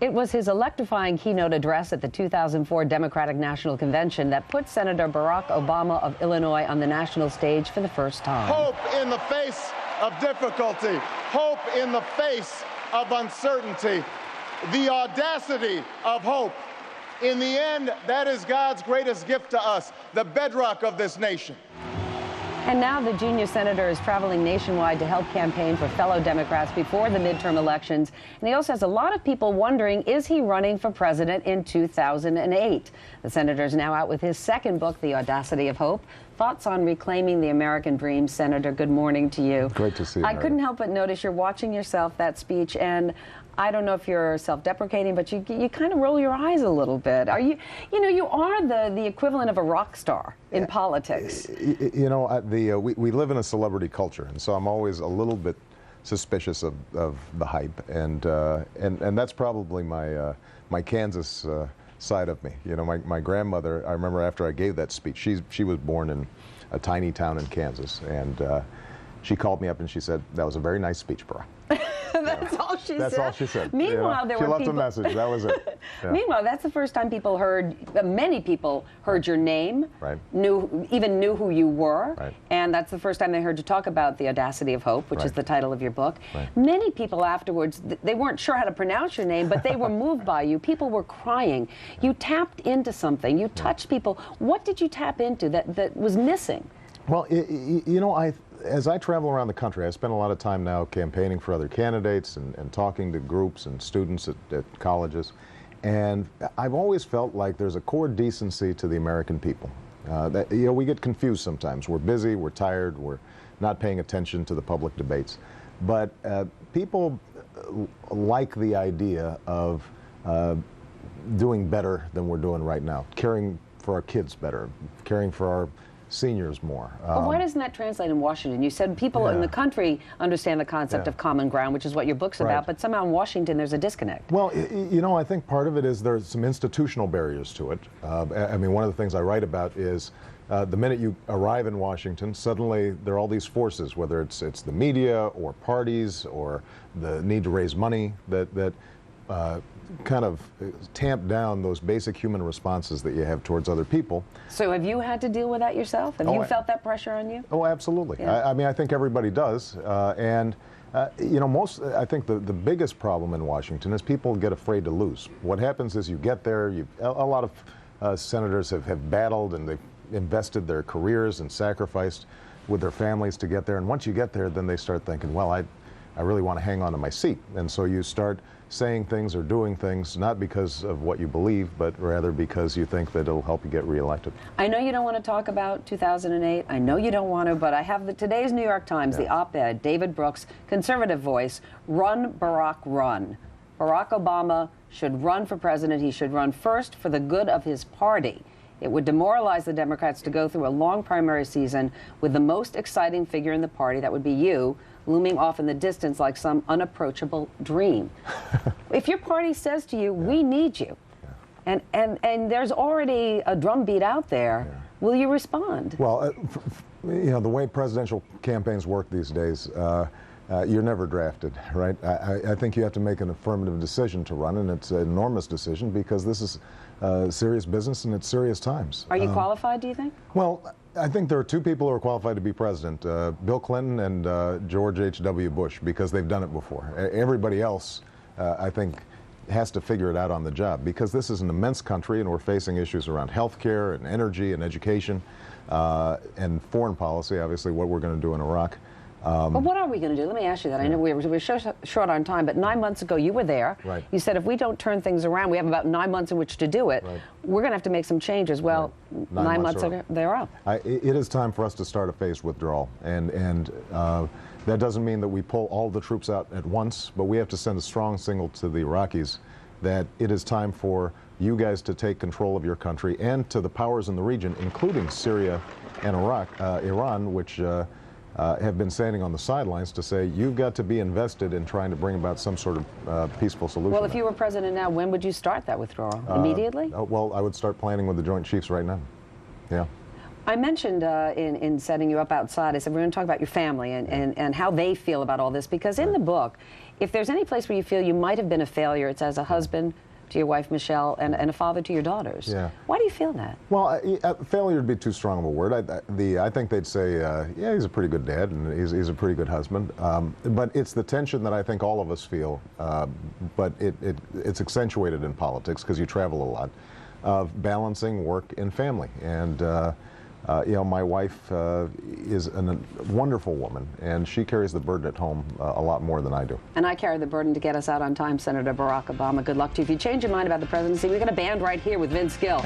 It was his electrifying keynote address at the 2004 Democratic National Convention that put Senator Barack Obama of Illinois on the national stage for the first time. Hope in the face of difficulty, hope in the face of uncertainty, the audacity of hope. In the end, that is God's greatest gift to us, the bedrock of this nation. And now the junior senator is traveling nationwide to help campaign for fellow Democrats before the midterm elections. And he also has a lot of people wondering, is he running for president in 2008? The senator is now out with his second book, The Audacity of Hope. Thoughts on reclaiming the American dream, Senator? Good morning to you. Great to see you, I Meredith. couldn't help but notice you're watching yourself, that speech, and I don't know if you're self-deprecating, but you kind of roll your eyes a little bit. Are you, you are the equivalent of a rock star in politics. You know, we live in a celebrity culture, and so I'm always a little bit suspicious of the hype, and that's probably my Kansas side of me. You know, my grandmother, I remember after I gave that speech, she was born in a tiny town in Kansas, and she called me up and she said, "That was a very nice speech, Barack." That's all she said? That's all she said. Meanwhile, there were people... She left a message. That was it. Yeah. Meanwhile, that's the first time people heard, many people heard your name, right. even knew who you were, right. And that's the first time they heard you talk about The Audacity of Hope, which right. is the title of your book. Right. Many people afterwards, they weren't sure how to pronounce your name, but they were moved by you. People were crying. You tapped into something. You touched people. What did you tap into that was missing? Well, you know, as I travel around the country, I spend a lot of time now campaigning for other candidates and talking to groups and students at colleges. And I've always felt like there's a core decency to the American people. That, you know, we get confused sometimes. We're busy, we're tired, we're not paying attention to the public debates. But people like the idea of doing better than we're doing right now, caring for our kids better, caring for our seniors more. But why doesn't that translate in Washington? You said people in the country understand the concept of common ground, which is what your book's about, but somehow in Washington there's a disconnect. Well, you know, I think part of it is there's some institutional barriers to it. I mean, one of the things I write about is the minute you arrive in Washington, suddenly there are all these forces, whether it's the media or parties or the need to raise money that kind of tamp down those basic human responses that you have towards other people. So have you had to deal with that yourself? Have you felt that pressure on you? Oh, absolutely. Yeah. I mean, I think everybody does. You know, I think the biggest problem in Washington is people get afraid to lose. What happens is you get there, a lot of senators have battled and they've invested their careers and sacrificed with their families to get there. And once you get there, then they start thinking, well, I really want to hang on to my seat. And so you start saying things or doing things not because of what you believe, but rather because you think that it'll help you get reelected. I know you don't want to talk about 2008. I know you don't want to, but I have today's New York Times, the op-ed, David Brooks, conservative voice, "Run, Barack, run." Barack Obama should run for president. He should run first for the good of his party. It would demoralize the Democrats to go through a long primary season with the most exciting figure in the party, that would be you, looming off in the distance like some unapproachable dream. If your party says to you, we need you, and there's already a drumbeat out there, will you respond? Well, you know, the way presidential campaigns work these days, you're never drafted, right? I think you have to make an affirmative decision to run, and it's an enormous decision because this is serious business and it's serious times. Are you qualified, do you think? Well, I think there are two people who are qualified to be president, Bill Clinton and George H.W. Bush, because they've done it before. Everybody else, I think, has to figure it out on the job, because this is an immense country and we're facing issues around health care and energy and education and foreign policy, obviously, what we're going to do in Iraq. But what are we going to do? Let me ask you that. I know we're short on time, but 9 months ago you were there. Right. You said if we don't turn things around, we have about 9 months in which to do it. Right. We're going to have to make some changes. Well, right. 9 months ago, they're up. It is time for us to start a phased withdrawal, and that doesn't mean that we pull all the troops out at once, but we have to send a strong signal to the Iraqis that it is time for you guys to take control of your country, and to the powers in the region, including Syria and Iran, which have been standing on the sidelines to say, you've got to be invested in trying to bring about some sort of peaceful solution. Well, if you were president now, when would you start that withdrawal? Immediately? Well, I would start planning with the Joint Chiefs right now. Yeah. I mentioned in setting you up outside, I said we're going to talk about your family and how they feel about all this, because in the book, if there's any place where you feel you might have been a failure, it's as a husband to your wife, Michelle, and a father to your daughters. Yeah. Why do you feel that? Well, failure would be too strong of a word. I think they'd say, yeah, he's a pretty good dad and he's a pretty good husband. But it's the tension that I think all of us feel, but it's accentuated in politics because you travel a lot, of balancing work and family. And you know, my wife is a wonderful woman, and she carries the burden at home a lot more than I do. And I carry the burden to get us out on time, Senator Barack Obama. Good luck to you. If you change your mind about the presidency, we've got a band right here with Vince Gill.